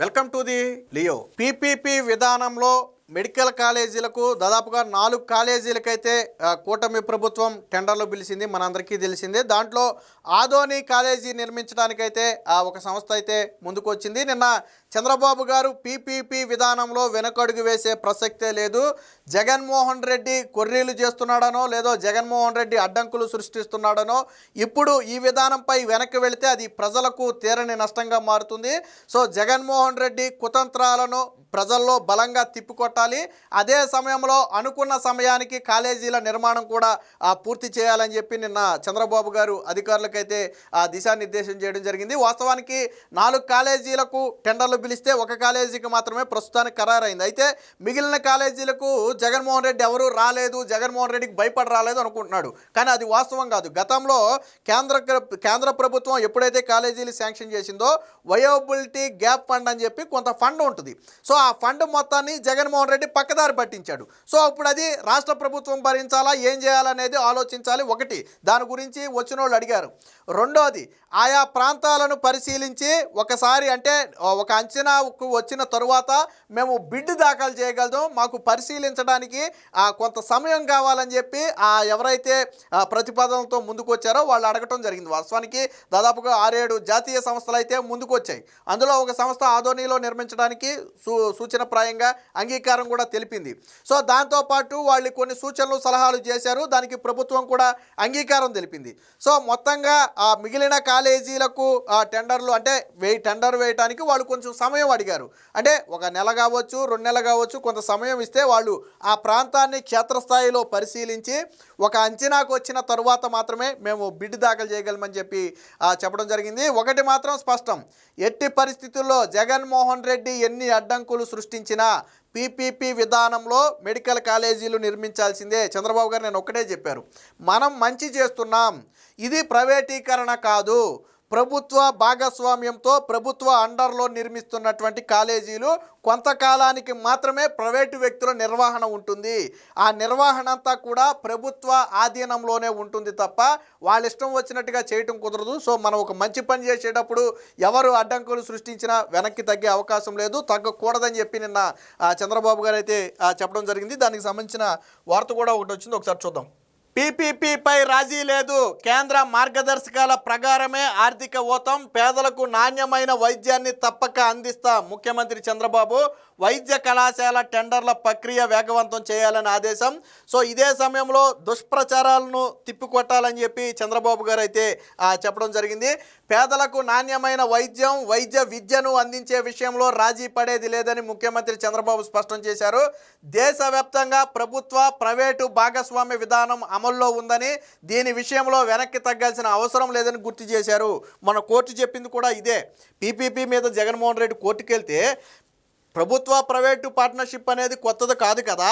Welcome to the Leo. PPP విధానంలో medical కాలేజీలకు దాదాపుగా 4 కాలేజీలకైతే కూటమి ప్రభుత్వం టెండర్లు పిలిచింది, మనందరికీ తెలిసిందే. దాంట్లో ఆదోని కాలేజీ నిర్మించడానికైతే ఒక సంస్థ అయితే ముందుకు వచ్చింది. నిన్న చంద్రబాబు గారు పీపీపీ విధానంలో వెనకడుగు వేసే ప్రసక్తే లేదు, జగన్మోహన్ రెడ్డి కొర్రీలు చేస్తున్నాడనో లేదో జగన్మోహన్ రెడ్డి అడ్డంకులు సృష్టిస్తున్నాడనో, ఇప్పుడు ఈ విధానంపై వెనక్కి వెళితే అది ప్రజలకు తీరని నష్టంగా మారుతుంది. సో జగన్మోహన్ రెడ్డి కుతంత్రాలను ప్రజల్లో బలంగా తిప్పికొట్టాలి, అదే సమయంలో అనుకున్న సమయానికి కాలేజీల నిర్మాణం కూడా పూర్తి చేయాలని చెప్పి నిన్న చంద్రబాబు గారు అధికారులకైతే దిశానిర్దేశం చేయడం జరిగింది. వాస్తవానికి 4 కాలేజీలకు టెండర్లు పిలిస్తే ఒక కాలేజీకి మాత్రమే ప్రస్తుతానికి ఖరారైంది. అయితే మిగిలిన కాలేజీలకు జగన్మోహన్ రెడ్డి ఎవరు రాలేదు, జగన్మోహన్ రెడ్డికి భయపడి రాలేదు అనుకుంటున్నాడు. కానీ అది వాస్తవం కాదు. గతంలో కేంద్ర ప్రభుత్వం ఎప్పుడైతే కాలేజీలు శాంక్షన్ చేసిందో వయోబిలిటీ గ్యాప్ ఫండ్ అని చెప్పి కొంత ఫండ్ ఉంటుంది. సో ఆ ఫండ్ మొత్తాన్ని జగన్మోహన్ రెడ్డి పక్కదారి పట్టించాడు. సో అప్పుడు అది రాష్ట్ర ప్రభుత్వం భరించాలా, ఏం చేయాలనేది ఆలోచించాలి. ఒకటి, దాని గురించి వచ్చిన వాళ్ళు అడిగారు. రెండోది, ఆయా ప్రాంతాలను పరిశీలించి ఒకసారి అంటే ఒక అంచనాకు వచ్చిన తరువాత మేము బిడ్ దాఖలు చేయగలదు, మాకు పరిశీలించడానికి కొంత సమయం కావాలని చెప్పి ఎవరైతే ప్రతిపాదనలతో ముందుకు వచ్చారో వాళ్ళు అడగటం జరిగింది. వాస్తవానికి దాదాపుగా 6-7 జాతీయ సంస్థలు అయితే ముందుకు వచ్చాయి. అందులో ఒక సంస్థ ఆదోనిలో నిర్మించడానికి సూచనప్రాయంగా అంగీకారం కూడా తెలిపింది. సో దాంతోపాటు వాళ్ళు కొన్ని సూచనలు సలహాలు చేశారు, దానికి ప్రభుత్వం కూడా అంగీకారం తెలిపింది. సో మొత్తంగా మిగిలిన కాలేజీలకు టెండర్లు అంటే టెండర్ వేయడానికి వాళ్ళు కొంచెం సమయం అడిగారు. అంటే 1 నెల కావచ్చు, 2 నెలలు కావచ్చు, కొంత సమయం ఇస్తే వాళ్ళు ఆ ప్రాంతాన్ని క్షేత్రస్థాయిలో పరిశీలించి ఒక అంచనాకు వచ్చిన తరువాత మాత్రమే మేము బిడ్ దాఖలు చేయగలమని చెప్పి చెప్పడం జరిగింది. ఒకటి మాత్రం స్పష్టం, ఎట్టి పరిస్థితుల్లో జగన్మోహన్ రెడ్డి ఎన్ని అడ్డంకులు సృష్టించినా పీపీపీ విధానంలో మెడికల్ కాలేజీలు నిర్మించాల్సిందే. చంద్రబాబు గారు నేను ఒక్కటే చెప్పారు, మనం మంచి చేస్తున్నాం, ఇది ప్రైవేటీకరణ కాదు, ప్రభుత్వ భాగస్వామ్యంతో ప్రభుత్వ అండర్లో నిర్మిస్తున్నటువంటి కాలేజీలు కొంతకాలానికి మాత్రమే ప్రైవేటు వ్యక్తుల నిర్వహణ ఉంటుంది. ఆ నిర్వహణ అంతా కూడా ప్రభుత్వ ఆధీనంలోనే ఉంటుంది తప్ప వాళ్ళ ఇష్టం వచ్చినట్టుగా చేయటం కుదరదు. సో మనం ఒక మంచి పని చేసేటప్పుడు ఎవరు అడ్డంకులు సృష్టించినా వెనక్కి తగ్గే అవకాశం లేదు, తగ్గకూడదని చెప్పి నిన్న చంద్రబాబు గారు అయితే చెప్పడం జరిగింది. దానికి సంబంధించిన వార్త కూడా ఒకటి వచ్చింది, ఒకసారి చూద్దాం. పీపీపీపై రాజీ లేదు, కేంద్ర మార్గదర్శకాల ప్రకారమే ఆర్థిక ఊతం, పేదలకు నాణ్యమైన వైద్యాన్ని తప్పక అందిస్తా ముఖ్యమంత్రి చంద్రబాబు. వైద్య కళాశాల టెండర్ల ప్రక్రియ వేగవంతం చేయాలని ఆదేశం. సో ఇదే సమయంలో దుష్ప్రచారాలను తిప్పికొట్టాలని చెప్పి చంద్రబాబు గారు అయితే చెప్పడం జరిగింది. పేదలకు నాణ్యమైన వైద్య విద్యను అందించే విషయంలో రాజీ పడేది లేదని ముఖ్యమంత్రి చంద్రబాబు స్పష్టం చేశారు. దేశవ్యాప్తంగా ప్రభుత్వ ప్రైవేటు భాగస్వామ్య విధానం అమల్లో ఉందని, దీని విషయంలో వెనక్కి తగ్గాల్సిన అవసరం లేదని గుర్తు చేశారు. మన కోర్టు చెప్పింది కూడా ఇదే. పీపీపీ మీద జగన్మోహన్ రెడ్డి కోర్టుకు వెళ్తే ప్రభుత్వ ప్రైవేటు పార్ట్నర్షిప్ అనేది కొత్తది కాదు కదా,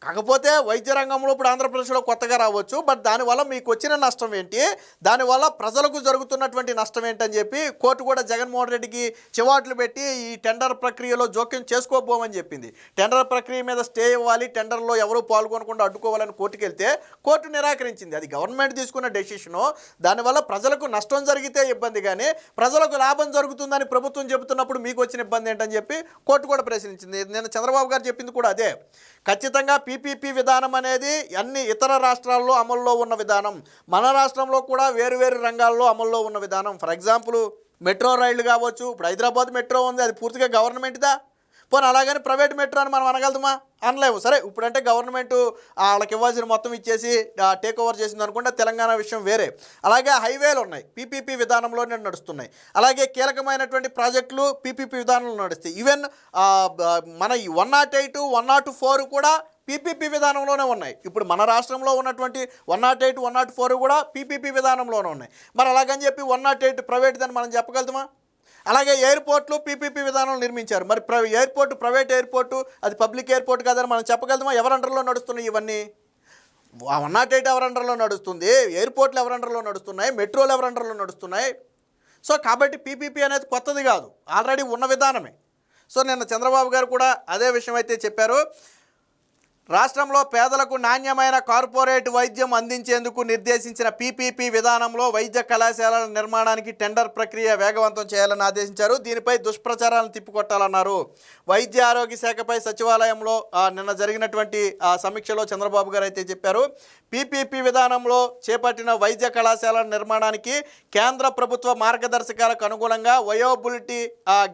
కాకపోతే వైద్య రంగంలో ఇప్పుడు ఆంధ్రప్రదేశ్లో కొత్తగా రావచ్చు, బట్ దానివల్ల మీకు వచ్చిన నష్టం ఏంటి, దానివల్ల ప్రజలకు జరుగుతున్నటువంటి నష్టం ఏంటని చెప్పి కోర్టు కూడా జగన్మోహన్ రెడ్డికి చివాట్లు పెట్టి ఈ టెండర్ ప్రక్రియలో జోక్యం చేసుకోబోమని చెప్పింది. టెండర్ ప్రక్రియ మీద స్టే ఇవ్వాలి, టెండర్లో ఎవరూ పాల్గొనకుండా అడ్డుకోవాలని కోర్టుకు వెళ్తే కోర్టు నిరాకరించింది. అది గవర్నమెంట్ తీసుకున్న డెసిషను, దానివల్ల ప్రజలకు నష్టం జరిగితే ఇబ్బంది, కానీ ప్రజలకు లాభం జరుగుతుందని ప్రభుత్వం చెబుతున్నప్పుడు మీకు వచ్చిన ఇబ్బంది ఏంటని చెప్పి కోర్టు కూడా ప్రశ్నించింది. నేను చంద్రబాబు గారు చెప్పింది కూడా అదే. ఖచ్చితంగా పీపీపీ విధానం అనేది అన్ని ఇతర రాష్ట్రాల్లో అమల్లో ఉన్న విధానం, మన రాష్ట్రంలో కూడా వేరు రంగాల్లో అమల్లో ఉన్న విధానం. ఫర్ ఎగ్జాంపుల్ మెట్రో రైళ్లు కావచ్చు, ఇప్పుడు హైదరాబాద్ మెట్రో ఉంది, అది పూర్తిగా గవర్నమెంట్దా? పోనీ అలాగని ప్రైవేట్ మెట్రో అని మనం అనగలుగుతామా? అనలేము. సరే, ఇప్పుడంటే గవర్నమెంట్ వాళ్ళకి ఇవ్వాల్సిన మొత్తం ఇచ్చేసి టేక్ ఓవర్ చేసింది అనుకుంటే తెలంగాణ విషయం వేరే. అలాగే హైవేలు ఉన్నాయి, పీపీపీ విధానంలోనే నడుస్తున్నాయి. అలాగే కీలకమైనటువంటి ప్రాజెక్టులు పీపీపీ విధానంలో నడుస్తాయి. ఈవెన్ మన 108, 104 కూడా పీపీపీ విధానంలోనే ఉన్నాయి. ఇప్పుడు మన రాష్ట్రంలో ఉన్నటువంటి 108, 104 కూడా పీపీపీ విధానంలోనే ఉన్నాయి. మరి అలాగని చెప్పి 108 ప్రైవేట్ అని మనం చెప్పగలుగుతామా? అలాగే ఎయిర్పోర్ట్లు పీపీపీ విధానం నిర్మించారు. మరి ఎయిర్పోర్టు ప్రైవేట్ ఎయిర్పోర్టు, అది పబ్లిక్ ఎయిర్పోర్ట్ కాదని మనం చెప్పగలుగుతామా? ఎవరి అండర్లో నడుస్తున్నాయి ఇవన్నీ? 108 ఎవరి అండర్లో నడుస్తుంది, ఎయిర్పోర్ట్లు ఎవరి అండర్లో నడుస్తున్నాయి, మెట్రోలు ఎవరి అండర్లో నడుస్తున్నాయి? సో కాబట్టి పీపీపీ అనేది కొత్తది కాదు, ఆల్రెడీ ఉన్న విధానమే. సో నిన్న చంద్రబాబు గారు కూడా అదే విషయం అయితే చెప్పారు. రాష్ట్రంలో పేదలకు నాణ్యమైన కార్పొరేట్ వైద్యం అందించేందుకు నిర్దేశించిన పీపీపీ విధానంలో వైద్య కళాశాలల నిర్మాణానికి టెండర్ ప్రక్రియ వేగవంతం చేయాలని ఆదేశించారు. దీనిపై దుష్ప్రచారాలను తిప్పికొట్టాలన్నారు. వైద్య ఆరోగ్య శాఖపై సచివాలయంలో నిన్న జరిగినటువంటి సమీక్షలో చంద్రబాబు గారు అయితే చెప్పారు. పీపీపీ విధానంలో చేపట్టిన వైద్య కళాశాలల నిర్మాణానికి కేంద్ర ప్రభుత్వ మార్గదర్శకాలకు అనుగుణంగా వయోబిలిటీ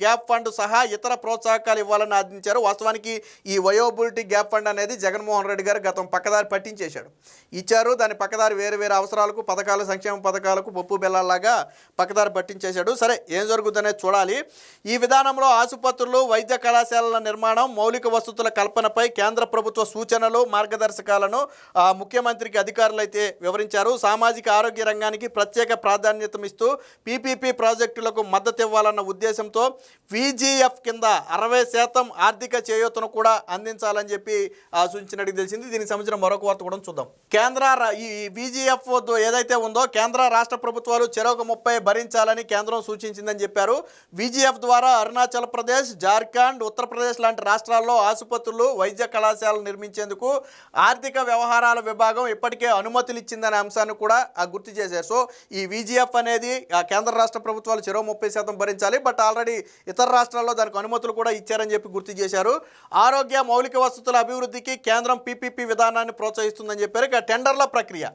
గ్యాప్ ఫండ్ సహా ఇతర ప్రోత్సాహకాలు ఇవ్వాలని ఆదేశించారు. వాస్తవానికి ఈ వయోబిలిటీ గ్యాప్ ఫండ్ అనేది జగన్మోహన్ రెడ్డి గారు గతం పక్కదారి పట్టించేశాడు. ఇచ్చారు, దాని పక్కదారి వేరే వేరే అవసరాలకు, పథకాలు, సంక్షేమ పథకాలకు పప్పు బెల్లాలాగా పక్కదారి పట్టించేశాడు. సరే, ఏం జరుగుతుందనేది చూడాలి. ఈ విధానంలో ఆసుపత్రులు, వైద్య కళాశాలల నిర్మాణం, మౌలిక వసతుల కల్పనపై కేంద్ర ప్రభుత్వ సూచనలు, మార్గదర్శకాలను ముఖ్యమంత్రికి అధికారులు అయితే వివరించారు. సామాజిక ఆరోగ్య రంగానికి ప్రత్యేక ప్రాధాన్యతనిస్తూ పీపీపీ ప్రాజెక్టులకు మద్దతు ఇవ్వాలన్న ఉద్దేశంతో VGF కింద 60% ఆర్థిక చేయూతను కూడా అందించాలని చెప్పి సూచించినట్టు తెలిసింది. దీనికి సంబంధించిన మరొక వార్త కూడా చూద్దాం. ఈ VGF ఏదైతే ఉందో కేంద్ర రాష్ట్ర ప్రభుత్వాలు చెరొక 30 భరించాలని కేంద్రం సూచించిందని చెప్పారు. VGF ద్వారా అరుణాచల్ ప్రదేశ్, జార్ఖండ్, ఉత్తరప్రదేశ్ లాంటి రాష్ట్రాల్లో ఆసుపత్రులు, వైద్య కళాశాలలు నిర్మించేందుకు ఆర్థిక వ్యవహారాల విభాగం ఇప్పటికే అనుమతులు ఇచ్చిందనే అంశాన్ని కూడా గుర్తు చేశారు. సో ఈ VGF అనేది కేంద్ర రాష్ట్ర ప్రభుత్వాలు చెరో 30% భరించాలి. బట్ ఆల్రెడీ ఇతర రాష్ట్రాల్లో దానికి అనుమతులు కూడా ఇచ్చారని చెప్పి గుర్తు చేశారు. ఆరోగ్య మౌలిక వసతుల అభివృద్ధికి కేంద్రం పీపీపీ విధానాన్ని ప్రోత్సహిస్తుందని చెప్పారు. ఇక టెండర్ల ప్రక్రియ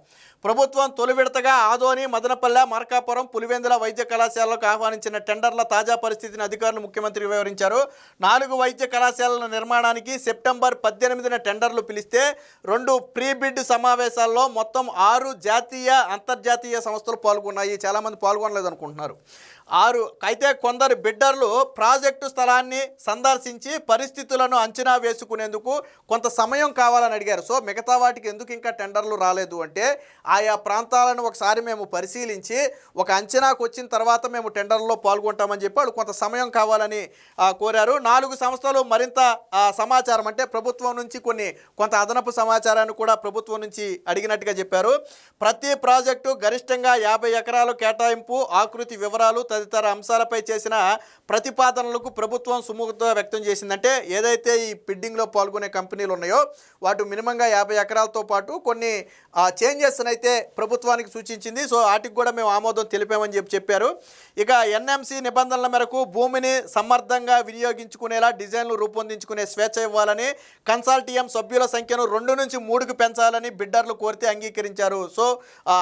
ప్రభుత్వం తొలి విడతగా ఆదోని, మదనపల్లె, మార్కాపురం, పులివెందుల వైద్య కళాశాలలకు ఆహ్వానించిన టెండర్ల తాజా పరిస్థితిని అధికారులు ముఖ్యమంత్రికి వివరించారు. 4 వైద్య కళాశాలల నిర్మాణానికి సెప్టెంబర్ 18న టెండర్లు పిలిస్తే 2 ప్రీ బిడ్ సమావేశాల్లో మొత్తం 6 జాతీయ, అంతర్జాతీయ సంస్థలు పాల్గొన్నాయి. చాలామంది పాల్గొనలేదు అనుకుంటున్నారు. 6 అయితే కొందరు బిడ్డర్లు ప్రాజెక్టు స్థలాన్ని సందర్శించి పరిస్థితులను అంచనా వేసుకునేందుకు కొంత సమయం కావాలని అడిగారు. సో మిగతా వాటికి ఎందుకు ఇంకా టెండర్లు రాలేదు అంటే ఆయా ప్రాంతాలను ఒకసారి మేము పరిశీలించి ఒక అంచనాకు వచ్చిన తర్వాత మేము టెండర్లో పాల్గొంటామని చెప్పి వాళ్ళు కొంత సమయం కావాలని కోరారు. 4 సంస్థలు మరింత సమాచారం అంటే ప్రభుత్వం నుంచి కొంత అదనపు సమాచారాన్ని కూడా ప్రభుత్వం నుంచి అడిగినట్టుగా చెప్పారు. ప్రతి ప్రాజెక్టు గరిష్టంగా 50 ఎకరాలు కేటాయింపు, ఆకృతి వివరాలు తదితర అంశాలపై చేసిన ప్రతిపాదనలకు ప్రభుత్వం సుముఖత వ్యక్తం చేసిందంటే ఏదైతే ఈ బిడ్డింగ్లో పాల్గొనే కంపెనీలు ఉన్నాయో వాటి మినిమంగా 50 ఎకరాలతో పాటు కొన్ని చేంజెస్ అయితే ప్రభుత్వానికి సూచించింది. సో వాటికి కూడా మేము ఆమోదం తెలిపామని చెప్పారు. ఇక NMC నిబంధనల మేరకు భూమిని సమర్థంగా వినియోగించుకునేలా డిజైన్లు రూపొందించుకునే స్వేచ్ఛ ఇవ్వాలని, కన్సార్టియం సభ్యుల సంఖ్యను 2 నుంచి 3కు పెంచాలని బిడ్డర్లు కోరితే అంగీకరించారు. సో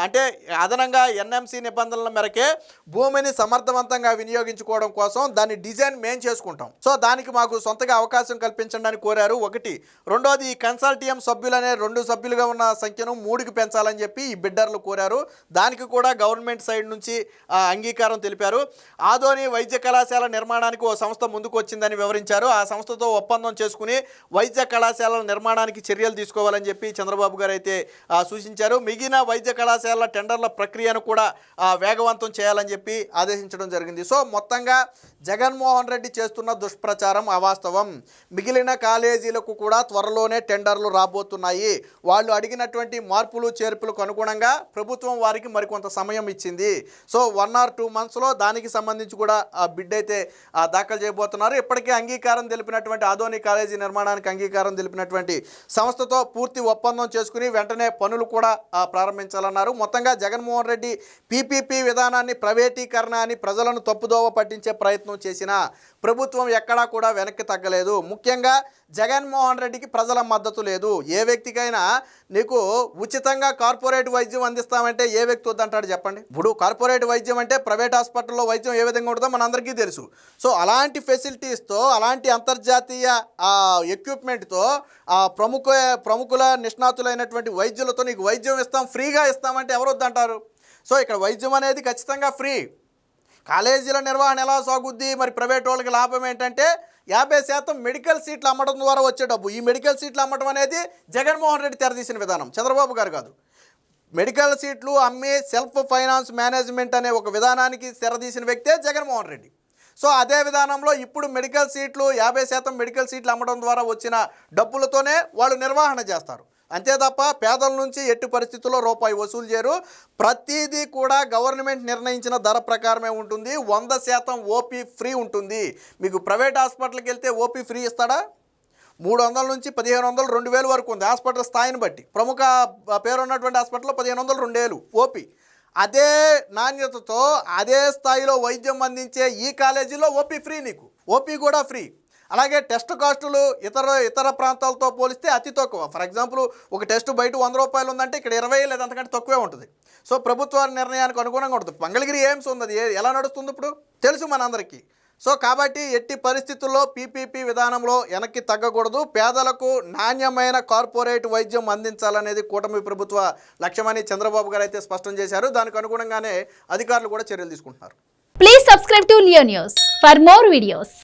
అంటే అదనంగా NMC నిబంధనల మేరకే భూమిని సమర్థవంతంగా వినియోగించుకోవడం కోసం దాని డిజైన్ మేము చేసుకుంటాం. సో దానికి మాకు సొంతగా అవకాశం కల్పించండి అని కోరారు. ఒకటి. రెండోది, ఈ కన్సార్టియం సభ్యులనే 2 సభ్యులుగా ఉన్న సంఖ్యను 3కి పెంచాలని చెప్పి ఈ బిడ్డర్లు కోరారు. దానికి కూడా గవర్నమెంట్ సైడ్ నుంచి అంగీకారం తెలిపారు. ఆదోని వైద్య కళాశాల నిర్మాణానికి ఓ సంస్థ ముందుకు వచ్చిందని వివరించారు. ఆ సంస్థతో ఒప్పందం చేసుకుని వైద్య కళాశాలల నిర్మాణానికి చర్యలు తీసుకోవాలని చెప్పి చంద్రబాబు గారు అయితే సూచించారు. మిగిలిన వైద్య కళాశాలల టెండర్ల ప్రక్రియను కూడా వేగవంతం చేయాలని చెప్పి ఆదేశించడం జరిగింది. సో మొత్తంగా జగన్మోహన్ రెడ్డి చేస్తున్న దుష్ప్రచారం అవాస్తవం. మిగిలిన కాలేజీలకు కూడా త్వరలోనే టెండర్లు రాబోతున్నాయి. వాళ్ళు అడిగినటువంటి మార్పులు చేర్పులకు అనుగుణంగా ప్రభుత్వం వారికి మరికొంత సమయం ఇచ్చింది. సో 1 or 2 monthsలో దానికి సంబంధించి కూడా బిడ్ అయితే దాఖలు చేయబోతున్నారు. ఇప్పటికే అంగీకారం తెలిపినటువంటి ఆదోని కాలేజీ నిర్మాణానికి అంగీకారం తెలిపినటువంటి సంస్థతో పూర్తి ఒప్పందం చేసుకుని వెంటనే పనులు కూడా ప్రారంభించాలన్నారు. మొత్తంగా జగన్మోహన్ రెడ్డి పీపీపీ విధానాన్ని ప్రైవేటీకరణ అని ప్రజలను తప్పుదోవ పట్టించే ప్రయత్నం చేసినా ప్రభుత్వం ఎక్కడా కూడా వెనక్కి తగ్గలేదు. ముఖ్యంగా జగన్మోహన్ రెడ్డికి ప్రజల మద్దతు లేదు. ఏ వ్యక్తికైనా నీకు ఉచితంగా కార్పొరేట్ వైద్యం అందిస్తామంటే ఏ వ్యక్తి వద్దంటాడు చెప్పండి. ఇప్పుడు కార్పొరేట్ వైద్యం అంటే ప్రైవేట్ హాస్పిటల్లో వైద్యం ఏ విధంగా ఉంటుందో మనందరికీ తెలుసు. సో అలాంటి ఫెసిలిటీస్తో, అలాంటి అంతర్జాతీయ ఎక్విప్మెంట్తో ప్రముఖుల నిష్ణాతులైనటువంటి వైద్యులతో నీకు వైద్యం ఇస్తాం, ఫ్రీగా ఇస్తామంటే ఎవరు వద్దంటారు? సో ఇక్కడ వైద్యం అనేది ఖచ్చితంగా ఫ్రీ. కాలేజీల నిర్వహణ ఎలా సాగుద్ది? మరి ప్రైవేట్ వాళ్ళకి లాభం ఏంటంటే 50% మెడికల్ సీట్లు అమ్మడం ద్వారా వచ్చే డబ్బు. ఈ మెడికల్ సీట్లు అమ్మడం అనేది జగన్మోహన్ రెడ్డి తెరదీసిన విధానం, చంద్రబాబు గారు కాదు. మెడికల్ సీట్లు అమ్మి సెల్ఫ్ ఫైనాన్స్ మేనేజ్మెంట్ అనే ఒక విధానానికి తెరదీసిన వ్యక్తే జగన్మోహన్ రెడ్డి. సో అదే విధానంలో ఇప్పుడు మెడికల్ సీట్లు 50% మెడికల్ సీట్లు అమ్మడం ద్వారా వచ్చిన డబ్బులతోనే వాళ్ళు నిర్వహణ చేస్తారు. అంతే తప్ప పేదల నుంచి ఎట్టి పరిస్థితుల్లో రూపాయి వసూలు చేయరు. ప్రతిదీ కూడా గవర్నమెంట్ నిర్ణయించిన ధర ప్రకారమే ఉంటుంది. 100% ఓపీ ఫ్రీ ఉంటుంది. మీకు ప్రైవేట్ హాస్పిటల్కి వెళ్తే ఓపీ ఫ్రీ ఇస్తాడా? 300 నుంచి 1500, 2000 వరకు ఉంది హాస్పిటల్ స్థాయిని బట్టి. ప్రముఖ పేరున్నటువంటి హాస్పిటల్లో 1500, 2000 ఓపీ. అదే నాణ్యతతో అదే స్థాయిలో వైద్యం అందించే ఈ కాలేజీలో ఓపీ ఫ్రీ, నీకు ఓపీ కూడా ఫ్రీ. అలాగే టెస్ట్ కాస్టులు ఇతర ప్రాంతాలతో పోలిస్తే అతి తక్కువ. ఫర్ ఎగ్జాంపుల్ ఒక టెస్ట్ బయట 100 రూపాయలు ఉందంటే ఇక్కడ 20 లేదా అంతకంటే తక్కువే ఉంటుంది. సో ప్రభుత్వ నిర్ణయానికి అనుగుణంగా ఉంటుంది. మంగళగిరి ఎయిమ్స్ ఉంది, ఎలా నడుస్తుంది ఇప్పుడు తెలుసు మనందరికీ. సో కాబట్టి ఎట్టి పరిస్థితుల్లో పీపీపీ విధానంలో వెనక్కి తగ్గకూడదు. పేదలకు నాణ్యమైన కార్పొరేట్ వైద్యం అందించాలనేది కూటమి ప్రభుత్వ లక్ష్యమని చంద్రబాబు గారు అయితే స్పష్టం చేశారు. దానికి అనుగుణంగానే అధికారులు కూడా చర్యలు తీసుకుంటున్నారు. Please subscribe to Leo news for more videos.